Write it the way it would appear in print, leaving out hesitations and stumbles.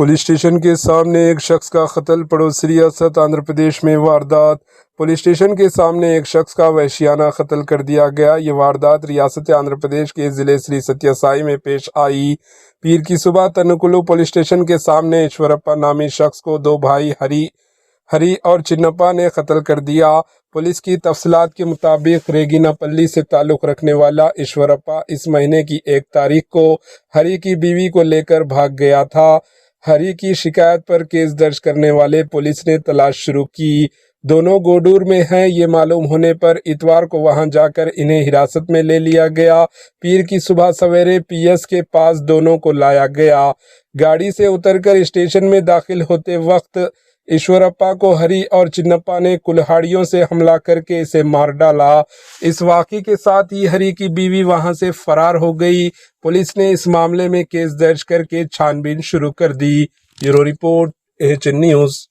Police station के सामने एक शख्स का कत्ल। पड़ोसी रियासत आंध्र प्रदेश में वारदात। पुलिस स्टेशन के सामने एक शख्स का वहशियाना कत्ल कर दिया गया। ये वारदात रियासत आंध्र प्रदेश के जिले श्री सत्य में पेश आई। पीर की सुबह तनुकुलु पुलिस स्टेशन के सामने ईश्वरप्पा नामी शख्स को दो भाई हरी और चिन्नप्पा ने कत्ल कर दिया। पुलिस की तफसीलात के मुताबिक रेगिनापल्ली से ताल्लुक़ रखने वाला ईश्वरप्पा इस महीने की 1 तारीख को हरी की बीवी को लेकर भाग गया था। हरी की शिकायत पर केस दर्ज करने वाले पुलिस ने तलाश शुरू की। दोनों गोडूर में हैं ये मालूम होने पर इतवार को वहां जाकर इन्हें हिरासत में ले लिया गया। पीर की सुबह सवेरे पीएस के पास दोनों को लाया गया। गाड़ी से उतरकर स्टेशन में दाखिल होते वक्त ईश्वरप्पा को हरी और चिन्नप्पा ने कुल्हाड़ियों से हमला करके इसे मार डाला। इस वाक़े के साथ ही हरी की बीवी वहां से फरार हो गई। पुलिस ने इस मामले में केस दर्ज करके छानबीन शुरू कर दी। Bureau report, AHN news.